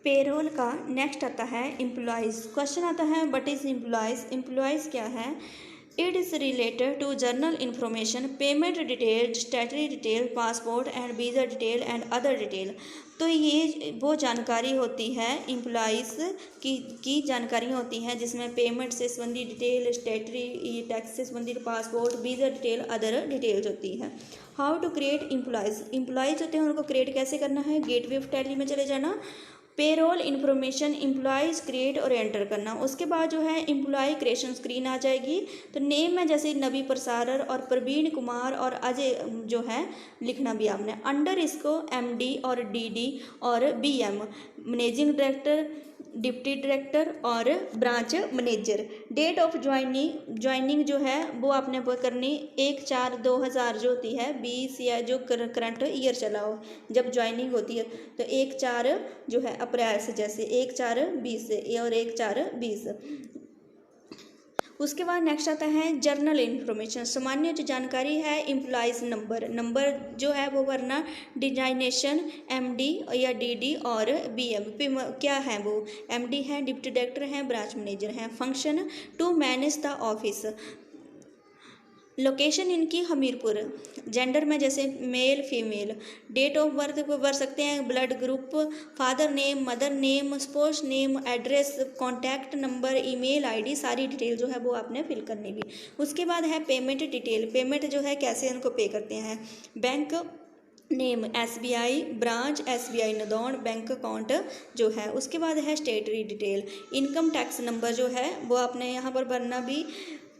Payroll का next आता है एम्प्लॉयज़। क्वेश्चन आता है व्हाट इज़ एम्प्लॉयज़। एम्प्लॉयज़ क्या है? It is related to general information, payment detail, statutory detail, passport and visa detail and other detail. तो ये वो जानकारी होती है एम्प्लॉयज़ की जानकारियाँ होती हैं जिसमें पेमेंट से संबंधित डिटेल, स्टैट्यूटरी टैक्स से संबंधित, passport, visa detail, other details होती हैं। How to create employees. Employees होते हैं उनको क्रिएट कैसे करना है? गेटवे ऑफ टैली में चले जाना, पेरोल इन्फॉर्मेशन एम्प्लॉयज़ क्रिएट और एंटर करना। उसके बाद जो है एम्प्लॉय क्रिएशन स्क्रीन आ जाएगी। तो नेम में जैसे नबी प्रसारर और प्रवीण कुमार और अजय जो है लिखना भी आपने। अंडर इसको एमडी और डीडी और BM, managing director, deputy director और branch manager. Date of joining जो है वो आपने वो करनी 1/4/2000 जो होती है 20 या जो करंट ईयर चला हो जब ज्वाइनिंग होती है तो 1/4 जो है अप्रैल से, जैसे 1/4/20 से और 1/4/20। उसके बाद नेक्स्ट आता है जर्नल इन्फॉर्मेशन। सामान्य जो जानकारी है एम्प्लॉयज़ नंबर जो है वो वरना डिजाइनेशन एमडी या डीडी और बीएम क्या है वो? एमडी है, डिप्टी डायरेक्टर हैं, ब्रांच मैनेजर हैं। Function to manage the office. Location इनकी हमीरपुर। जेंडर में जैसे male female. Date of birth को भर सकते हैं, blood group, father name, mother name, sports name, address, contact number, email ID, सारी डिटेल जो है वो आपने फिल करनी भी। उसके बाद है पेमेंट डिटेल। पेमेंट जो है कैसे इनको पे करते हैं? Bank name SBI, branch SBI Nadaun, bank account जो है। उसके बाद है स्टेटरी डिटेल। इनकम टैक्स नंबर जो है वो आपने यहाँ पर भरना भी।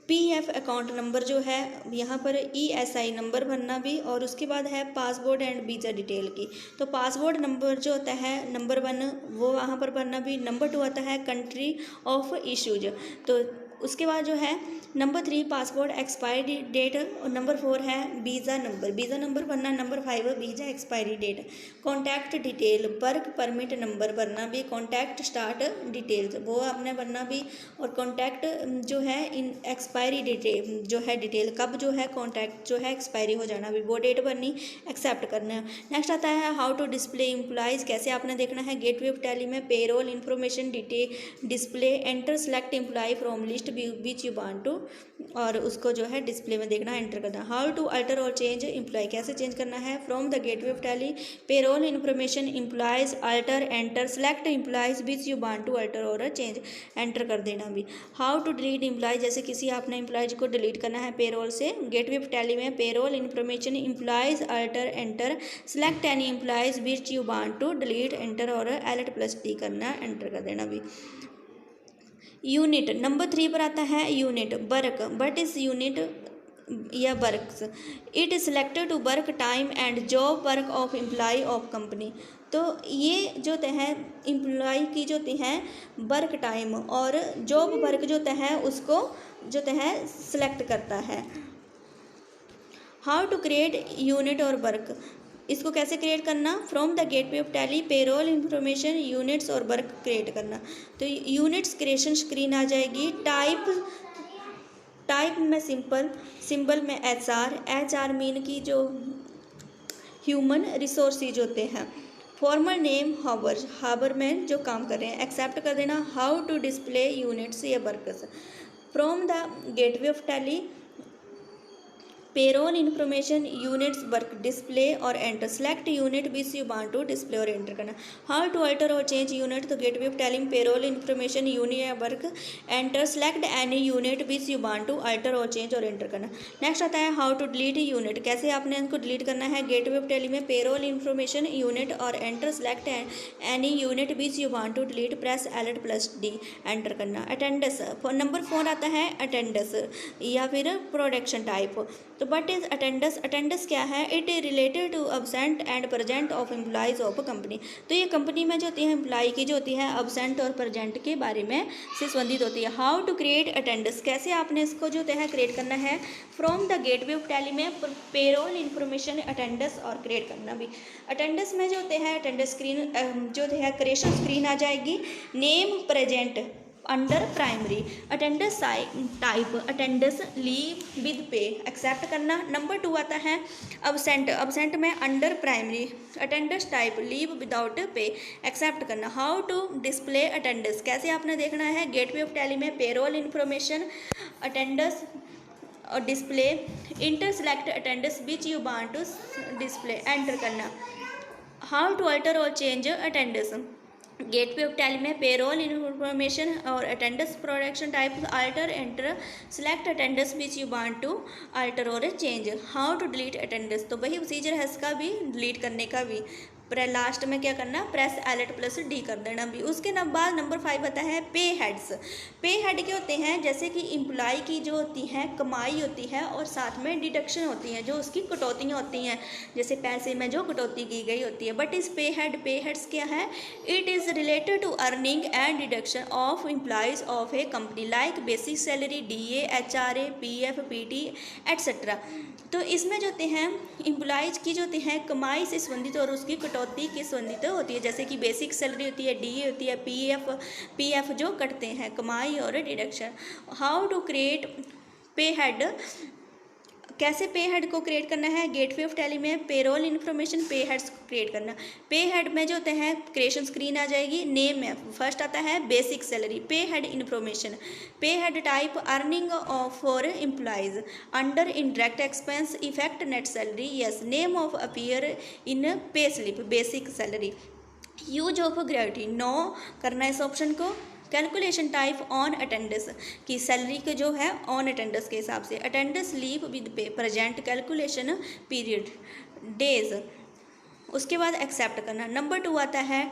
पीएफ अकाउंट नंबर जो है यहाँ पर ईएसआई नंबर भरना भी। और उसके बाद है पासपोर्ट एंड वीज़ा डिटेल की। तो पासपोर्ट नंबर जो होता है नंबर 1 वो वहाँ पर भरना भी। नंबर 2 आता है कंट्री ऑफ इशूज। तो उसके बाद जो है नंबर 3 पासपोर्ट एक्सपायरी डेट और नंबर 4 है वीज़ा नंबर भरना। Number 5 visa expiry date. Contact detail, work permit number भरना भी। कॉन्टैक्ट स्टार्ट डिटेल्स वो आपने भरना भी। और कॉन्टैक्ट जो है इन एक्सपायरी डिटेल जो है डिटेल कब जो है कॉन्टैक्ट जो है एक्सपायरी हो जाना भी वो डेट भरनी, एक्सेप्ट करना। नेक्स्ट आता है हाउ टू डिस्प्ले एम्प्लॉयज़। कैसे आपने देखना है गेटवे ऑफ टैली में payroll information display, enter select employee from list which you want to, और उसको जो है डिस्प्ले में देखना, एंटर करना। हाउ टू अल्टर और चेंज एम्प्लॉय। कैसे चेंज करना है? From the gateway of Tally payroll information employees alter enter select employees which you want to alter और चेंज, एंटर कर देना भी। How to delete employee. जैसे किसी आपने एम्प्लॉयज को डिलीट करना है पेरोल से, गेटवे ऑफ टैली में payroll information employees alter enter select any employees which you want to delete, enter और Alt+D करना, एंटर कर देना भी। यूनिट नंबर 3 पर आता है unit work. What is unit या works? It is selected to work time and job work of employ of company. तो ये जो होते हैं एम्प्लॉय की जो होती हैं वर्क टाइम और जॉब वर्क जो होता है उसको जो होता है सिलेक्ट करता है। हाउ टू क्रिएट यूनिट और वर्क। इसको कैसे क्रिएट करना? From the gateway of Tally payroll information units और वर्क क्रिएट करना। तो यूनिट्स क्रिएशन स्क्रीन आ जाएगी। टाइप में सिंबल में एचआर मीन की जो ह्यूमन रिसोर्सेज होते हैं। फॉर्मल नेम हाबर में जो काम कर रहे हैं, एक्सेप्ट कर देना। हाउ टू डिस्प्ले यूनिट्स या workers. From the gateway of Tally payroll information units work display और enter select unit which you want to display और एंटर करना। हाउ टू अल्टर और चेंज यूनिट। तो gateway of Tally payroll information unit work enter select any unit which you want to alter और change और enter करना। Next आता है how to delete unit. कैसे आपने इनको डिलीट करना है? गेटवे ऑफ टैली में पेरोल इन्फॉर्मेशन यूनिट और enter select any unit which you want to delete, press Alt+D, enter करना। अटेंडेंस नंबर 4 आता है अटेंडेंस या फिर प्रोडक्शन टाइप। तो व्हाट इज अटेंडेंस। अटेंडेंस क्या है? It is related to absent and present of employees of company. तो ये कंपनी में जो होती है एम्प्लॉय की जो होती है अब्सेंट और प्रेजेंट के बारे में से संबंधित होती है। How to create attendance. कैसे आपने इसको जो है क्रिएट करना है? From the gateway of Tally में पेरोल इन्फॉर्मेशन अटेंडेंस और क्रिएट करना भी। अटेंडेंस में जो होते हैं अटेंडेंस स्क्रीन जो है क्रिएशन स्क्रीन आ जाएगी। Name present under primary attendance type attendance leave with pay accept करना। नंबर 2 आता है अब्सेंट। अब्सेंट में under primary attendance type leave without pay accept करना। हाउ टू डिस्प्ले अटेंडेंस, कैसे आपने देखना है गेटवे ऑफ टैली में पेरोल इन्फॉर्मेशन अटेंडेंस और display enter select attendance which you want to display enter करना। हाउ टू अल्टर और change attendance, gateway of Tally में पेरोल इन्फॉर्मेशन और attendance production type alter enter select attendance which you want to alter और change. How to delete attendance, तो वही procedure है इसका भी, डिलीट करने का भी। लास्ट में क्या करना, प्रेस एलर्ट प्लस डी कर देना भी। उसके बाद नंबर 5 आता है पे हेड्स। पे हेड क्या होते हैं, जैसे कि एम्प्लॉय की जो होती है कमाई होती है और साथ में डिडक्शन होती हैं, जो उसकी कटौतियाँ होती हैं, जैसे पैसे में जो कटौती की गई होती है। बट इस पे हेड्स क्या है, it is related to earning and deduction of employees of a company like basic salary, DA, HRA, PF, PT etcetera. तो इसमें जो होते हैं एम्प्लॉयज़ की जो होती हैं कमाई से संबंधित और उसकी कटौती की संबंधित होती है, जैसे कि बेसिक सैलरी होती है, DA होती है, PF जो कटते हैं कमाई और डिडक्शन। हाउ टू क्रिएट पे हेड, कैसे पे हेड को क्रिएट करना है, गेटवे ऑफ टैली में पेरोल इन्फॉर्मेशन पे हेड्स को क्रिएट करना। पे हेड में जो होते हैं क्रिएशन स्क्रीन आ जाएगी। नेम में फर्स्ट आता है basic salary, pay head information, pay head type earning for employees under indirect expense effect net salary, yes name of appear in pay slip basic salary. Use of gravity, no करना है इस option को। Calculation type on attendance की salary के जो है on attendance के हिसाब से। Attendance leave with pay present calculation period days. उसके बाद एक्सेप्ट करना। नंबर 2 आता है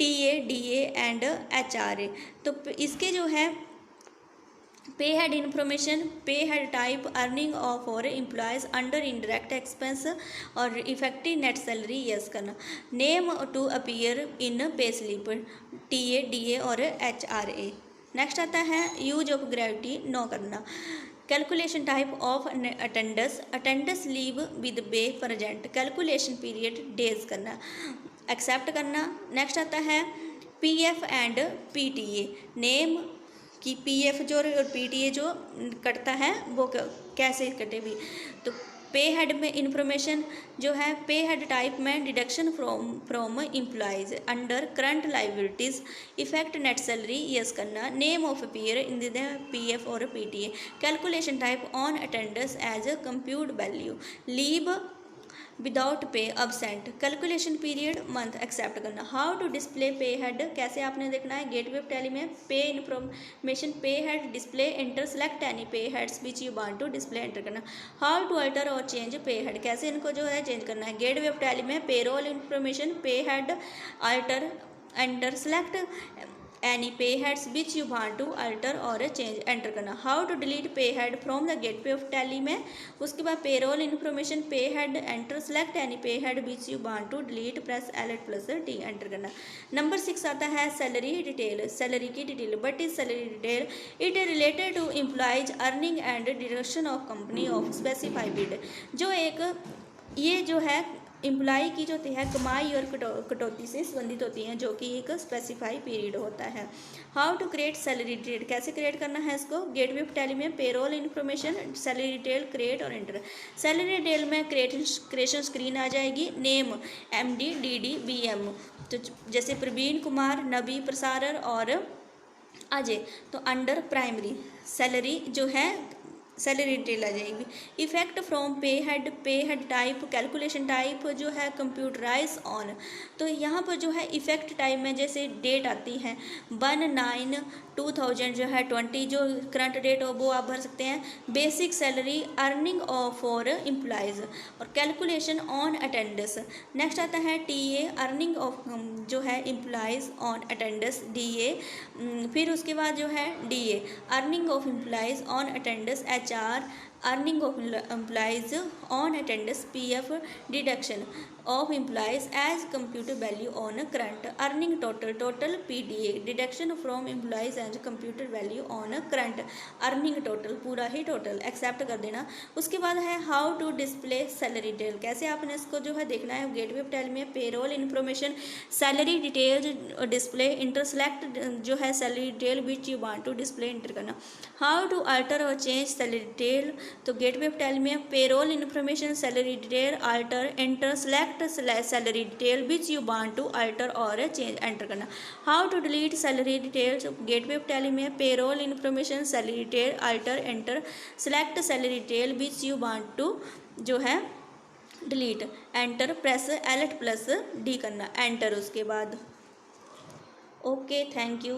TA, DA एंड HRA। तो इसके जो है pay head information, pay head type earning of और एम्प्लॉयज़ अंडर इनडायरेक्ट एक्सपेंस और इफेक्टिव नेट सैलरी यस करना। Name to appear in pay slip, TA, DA और HRA। नेक्स्ट आता है यूज ऑफ ग्रेविटी, नो करना। Calculation type of attendance leave with pay present calculation period days करना, accept करना। Next आता है PF and PTA, name कि PF जो और PTA जो कटता है वो कैसे कटे भी। तो पे हेड में इंफॉर्मेशन जो है, पे हेड टाइप में deduction from employees under current liabilities effect net salary yes करना। Name of appear in the PF और PTA। Calculation type on attendance as a compute value, leave without pay absent calculation period month accept करना। How to display pay head, कैसे आपने देखना है gateway of Tally में pay information pay head display enter select any pay heads which you want to display enter करना। How to alter और change pay head, कैसे इनको जो है चेंज करना है। गेटवे ऑफ टैली में payroll information pay head alter enter select any pay heads which you want to alter और चेंज एंटर करना। How to delete pay head from the gateway of Tally में। उसके बाद payroll information pay head enter select any pay head which you want to delete press alert plus T enter करना। Number 6 आता है salary detail, salary की detail. But is salary detail, it is related to employees earning and deduction of company of specified period. जो एक ये जो है employ की जो होती है कमाई और कटौती से संबंधित होती हैं, जो कि एक स्पेसिफाई पीरियड होता है। How to create salary detail, कैसे क्रिएट करना है इसको। गेटवे ऑफ टैली में payroll information salary detail create और एंटर। सैलरी डिटेल में क्रिएशन स्क्रीन आ जाएगी। नेम MD, DD, BM, तो जैसे प्रवीण कुमार, नबी प्रसारर और अजय। तो अंडर प्राइमरी सैलरी जो है सैलरी डिटेल आ जाएगी। इफेक्ट फ्रॉम पे हेड टाइप कैलकुलेशन टाइप जो है कंप्यूटराइज ऑन। तो यहाँ पर जो है इफेक्ट टाइप में जैसे डेट आती है 1/9/2000 जो है 20 जो करंट डेट हो वो आप भर सकते हैं। Basic salary earning of for employees और कैलकुलेशन ऑन अटेंडेंस। नेक्स्ट आता है TA अर्निंग ऑफ जो है एम्प्लॉयज़ ऑन अटेंडेंस DA। फिर उसके बाद जो है DA earning of employees on attendance HR earning of employees on attendance PF deduction of employees as computed value on current, earning total, total PDA, deduction from employees as computed value on current, earning total, पूरा ही total accept कर देना। उसके बाद है how to display salary detail, कैसे आपने इसको जो है देखना है। गेटवे ऑफ टैली में payroll information, salary details display, enter select जो है salary detail which you want to display, enter करना। हाउ टू अल्टर और चेंज सैलरी डिटेल, तो गेटवे ऑफ टैली में payroll information, salary detail, alter, enter, select salary detail which you want to alter और change, enter करना। How to delete salary details, gateway of Tally में payroll information, salary detail, alter, enter, select salary detail which you want to जो है delete, enter, press Alt+D करना, enter उसके बाद। Okay, thank you.